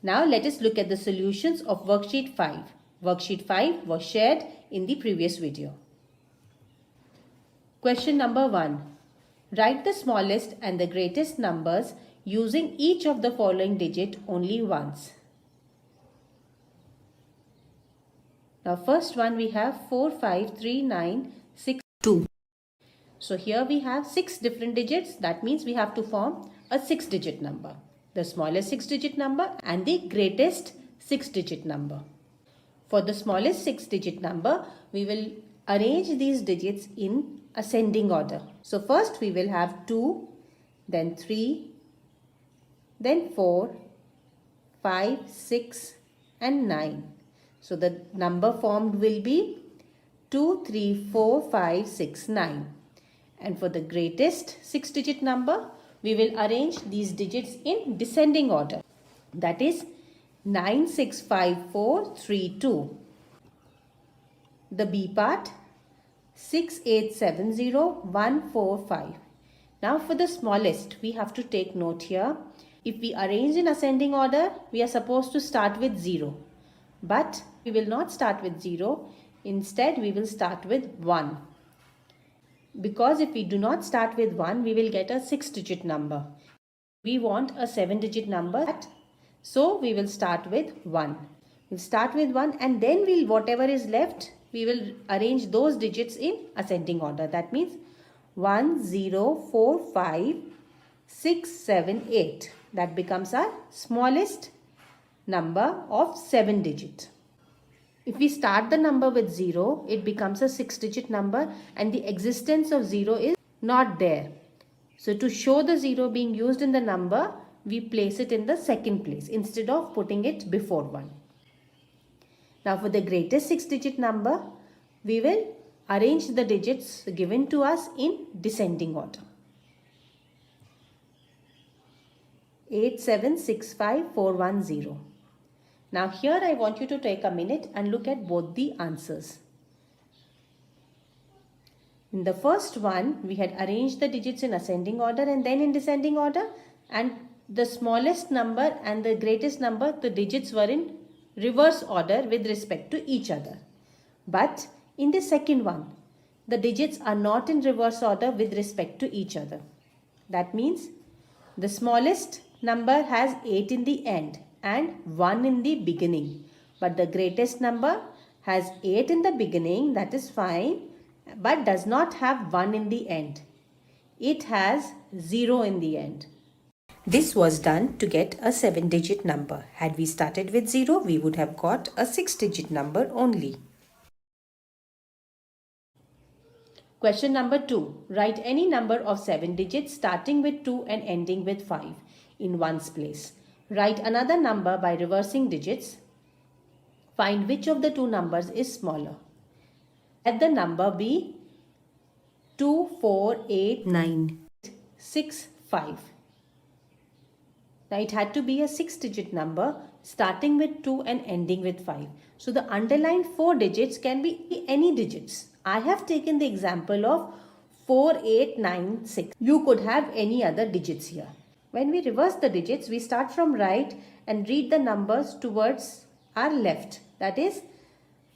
Now let us look at the solutions of worksheet 5. Worksheet 5 was shared in the previous video. Question number 1. Write the smallest and the greatest numbers using each of the following digit only once. Now first one we have 4, 5, 3, 9, 6, 2. So here we have 6 different digits. That means we have to form a 6-digit number. The smallest 6-digit number and the greatest 6-digit number. For the smallest 6-digit number, we will arrange these digits in ascending order. So first we will have 2, then 3, then 4, 5, 6 and 9. So the number formed will be 2, 3, 4, 5, 6, 9. And for the greatest 6-digit number, we will arrange these digits in descending order. That is 9, 6, 5, 4, 3, 2. The B part 6, 8, 7, 0, 1, 4, 5. Now for the smallest, we have to take note here. If we arrange in ascending order, we are supposed to start with 0. But we will not start with 0. Instead, we will start with 1. Because if we do not start with 1, we will get a 6-digit number. We want a 7-digit number. So we will start with 1. We'll start with 1 and then whatever is left, we will arrange those digits in ascending order. That means 1, 0, 4, 5, 6, 7, 8. That becomes our smallest number of 7 digit. If we start the number with 0, it becomes a 6-digit number and the existence of 0 is not there. So to show the 0 being used in the number, we place it in the second place instead of putting it before 1. Now for the greatest 6-digit number, we will arrange the digits given to us in descending order. 8, 7, 6, 5, 4, 1, 0. Now here I want you to take a minute and look at both the answers. In the first one, we had arranged the digits in ascending order and then in descending order, and the smallest number and the greatest number, the digits were in reverse order with respect to each other. But in the second one, the digits are not in reverse order with respect to each other. That means the smallest number has 8 in the end and 1 in the beginning, but the greatest number has 8 in the beginning, that is fine, but does not have 1 in the end. It has 0 in the end. This was done to get a 7-digit number. Had we started with 0, we would have got a 6-digit number only. Question number 2. Write any number of 7 digits starting with 2 and ending with 5 in ones place. Write another number by reversing digits. Find which of the two numbers is smaller. Let the number be 2, 4, 8, 9, 6, 5. Now it had to be a 6-digit number starting with 2 and ending with 5. So the underlined 4 digits can be any digits. I have taken the example of 4, 8, 9, 6. You could have any other digits here. When we reverse the digits, we start from right and read the numbers towards our left. That is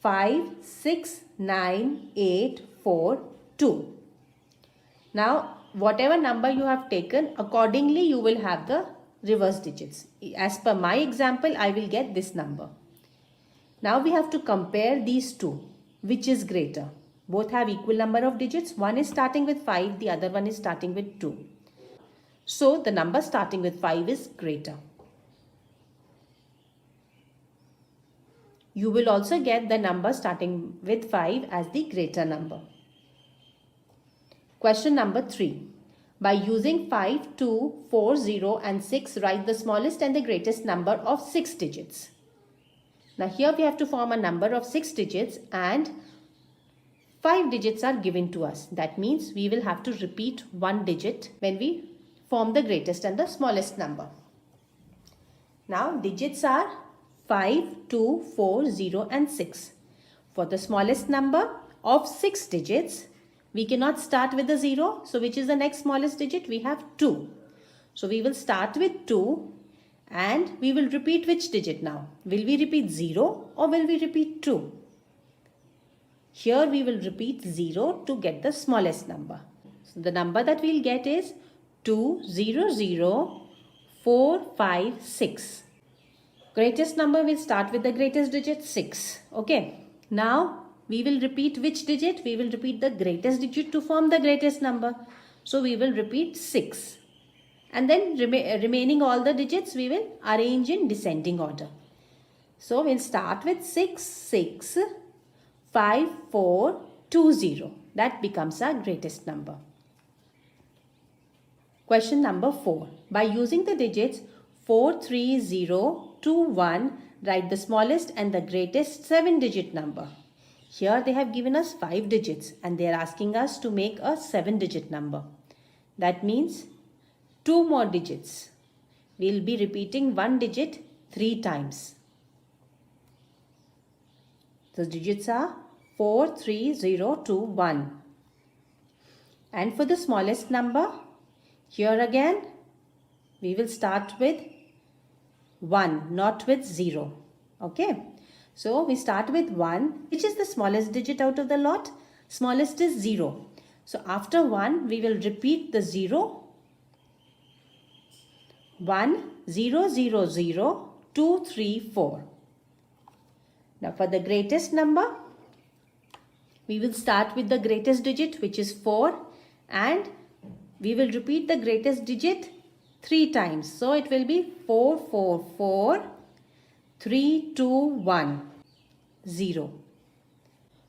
5, 6, 9, 8, 4, 2. Now, whatever number you have taken, accordingly you will have the reverse digits. As per my example, I will get this number. Now we have to compare these two. Which is greater? Both have equal number of digits. One is starting with 5, the other one is starting with 2. So the number starting with 5 is greater. You will also get the number starting with 5 as the greater number. Question number 3. By using 5, 2, 4, 0 and 6, write the smallest and the greatest number of 6 digits. Now here we have to form a number of 6 digits and 5 digits are given to us. That means we will have to repeat one digit when we form the greatest and the smallest number. Now digits are 5, 2, 4, 0 and 6. For the smallest number of 6 digits, we cannot start with a 0. So which is the next smallest digit? We have 2. So we will start with 2 And we will repeat which digit now? Will we repeat 0 or will we repeat 2? Here we will repeat 0 to get the smallest number. So the number that we'll get is 200456. Greatest number will start with the greatest digit 6. Okay. Now we will repeat which digit? We will repeat the greatest digit to form the greatest number. So we will repeat 6. And then remaining all the digits we will arrange in descending order. So we'll start with 665420. That becomes our greatest number. Question number 4. By using the digits 43021, write the smallest and the greatest 7-digit number. Here they have given us 5 digits and they are asking us to make a 7-digit number. That means 2 more digits. We will be repeating one digit 3 times. The digits are 43021. And for the smallest number, here again, we will start with 1, not with 0. Okay. So we start with 1, which is the smallest digit out of the lot. Smallest is 0. So after 1, we will repeat the 0. 1 0 0 0 2 3 4. Now for the greatest number, we will start with the greatest digit, which is 4, and we will repeat the greatest digit 3 times. So it will be 4 4 4 3 2 1 0.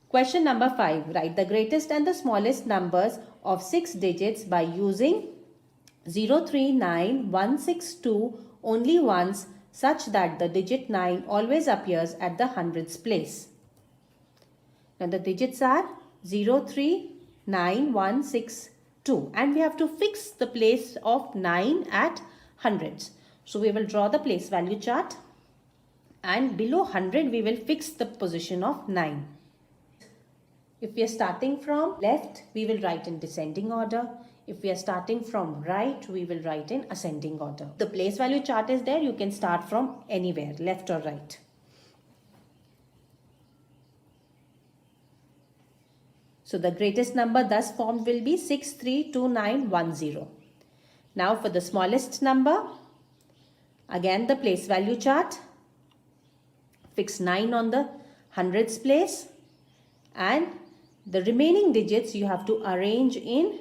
Question number 5. Write the greatest and the smallest numbers of 6 digits by using 039162 only once, such that the digit 9 always appears at the hundreds place. Now the digits are 039162 and we have to fix the place of 9 at hundreds. So we will draw the place value chart, and below 100 we will fix the position of 9. If we are starting from left, we will write in descending order. If we are starting from right, we will write in ascending order. The place value chart is there. You can start from anywhere, left or right. So the greatest number thus formed will be 632910. Now for the smallest number, again the place value chart. Fix 9 on the hundreds place, and the remaining digits you have to arrange in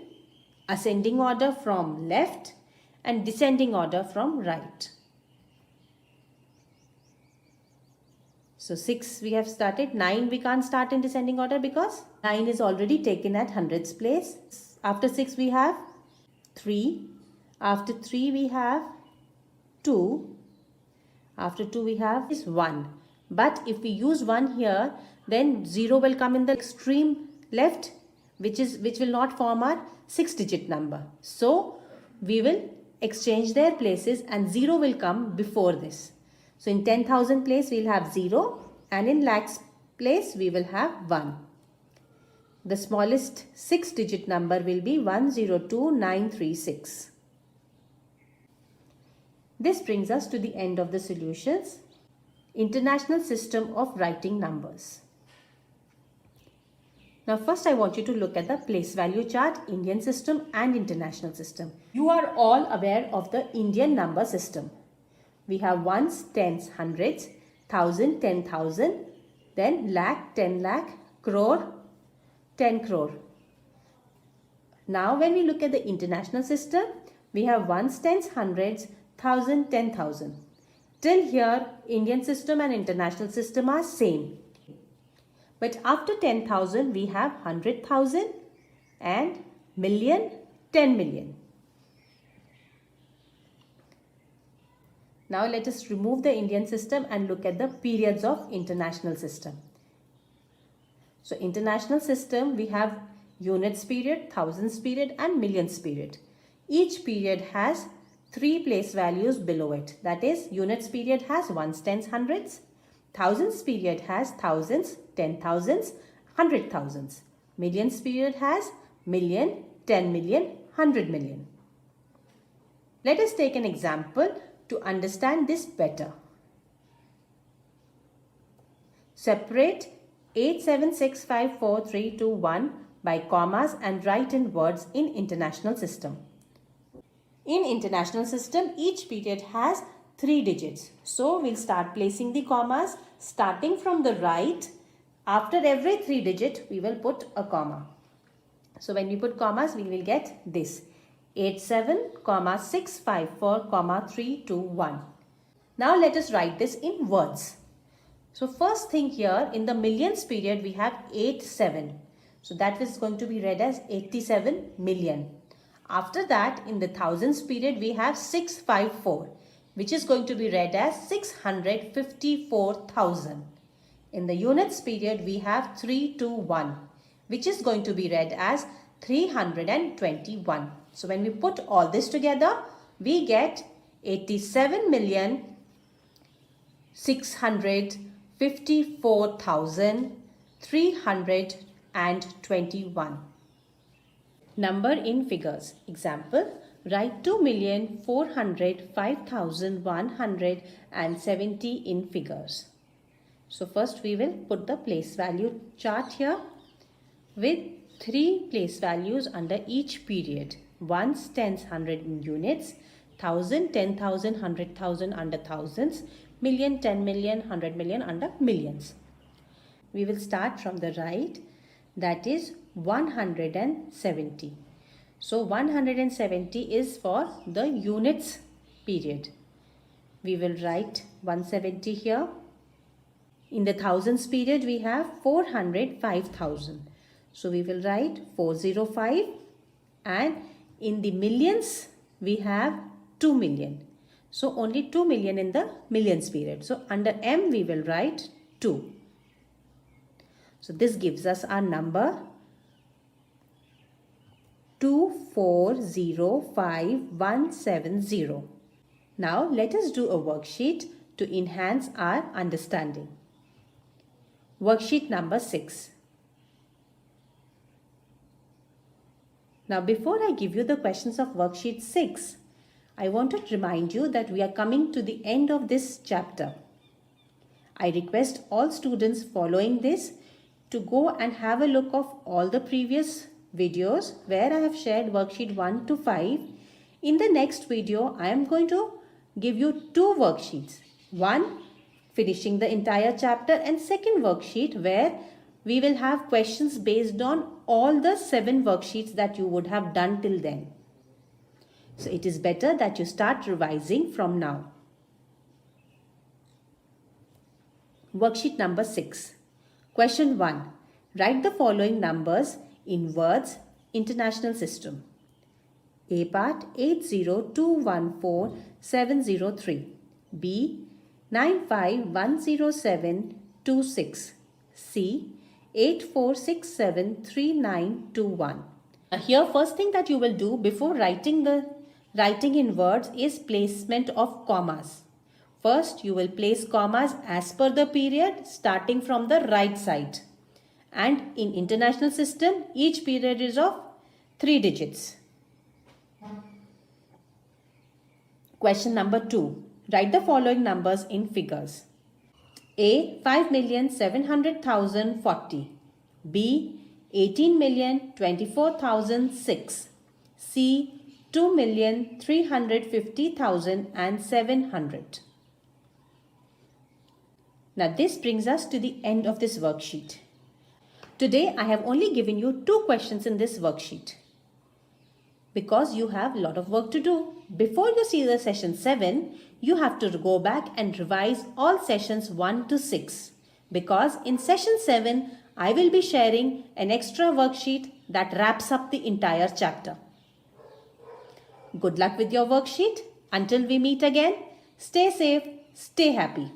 ascending order from left and descending order from right. So 6 we have started. 9 we can't start in descending order because 9 is already taken at hundreds place. After 6 we have 3. After 3 we have 2. After 2 we have is 1. But if we use 1 here, then 0 will come in the extreme left, which will not form our 6-digit number. So we will exchange their places and 0 will come before this. So in 10,000 place we will have 0, and in lakhs place we will have 1. The smallest 6-digit number will be 102936. This brings us to the end of the solutions. International system of writing numbers. Now first I want you to look at the place value chart, Indian system and international system. You are all aware of the Indian number system. We have ones, tens, hundreds, thousand, 10,000, then lakh, 10 lakh, crore, 10 crore. Now when we look at the international system, we have ones, tens, hundreds, thousand, 10,000. Till here, Indian system and international system are same. But after 10,000, we have 100,000 and million, 10 million. Now let us remove the Indian system and look at the periods of international system. So international system, we have units period, thousands period and millions period. Each period has 3 place values below it. That is, units period has ones, tens, hundreds. Thousands period has thousands, 10,000s, 100,000s. Millions period has million, 10 million, 100 million. Let us take an example to understand this better. Separate 87654321 by commas and write in words in International System. In International System, each period has 3 digits. So we'll start placing the commas starting from the right. After every 3 digit, we will put a comma. So when we put commas, we will get this 87,654,321. Now let us write this in words. So first thing here, in the millions period, we have 87. So that is going to be read as 87 million. After that, in the thousands period, we have 654, which is going to be read as 654,000. In the units period, we have 321, which is going to be read as 321. So when we put all this together, we get 87,654,321. Number in figures. Example, write 2,405,170 in figures. So first we will put the place value chart here with 3 place values under each period. Ones, tens, hundred in units, 1,000, 10,000, 100,000 under thousands, million, 10 million, 100 million under millions. We will start from the right, that is 170. So 170 is for the units period. We will write 170 here. In the thousands period, we have 405,000. So we will write 405, and in the millions, we have 2 million. So only 2 million in the millions period. So under M, we will write 2. So this gives us our number 2405170. Now let us do a worksheet to enhance our understanding. Worksheet number 6. Now before I give you the questions of worksheet 6, I want to remind you that we are coming to the end of this chapter. I request all students following this to go and have a look of all the previous videos where I have shared worksheet 1 to 5. In the next video, I am going to give you 2 worksheets. One, finishing the entire chapter, and second worksheet where we will have questions based on all the 7 worksheets that you would have done till then. So it is better that you start revising from now. Worksheet number 6. Question 1. Write the following numbers in words, International System. A part 80214,703. B 9510726. C 84673921. Here first thing that you will do before writing in words is placement of commas. First you will place commas as per the period starting from the right side. And in International System, each period is of 3 digits. Question number 2. Write the following numbers in figures. A 5,700,040. B 18,024,006. C 2,350,700. Now this brings us to the end of this worksheet. Today I have only given you 2 questions in this worksheet because you have a lot of work to do. Before you see the session 7, you have to go back and revise all sessions 1 to 6 because in session 7, I will be sharing an extra worksheet that wraps up the entire chapter. Good luck with your worksheet. Until we meet again, stay safe, stay happy.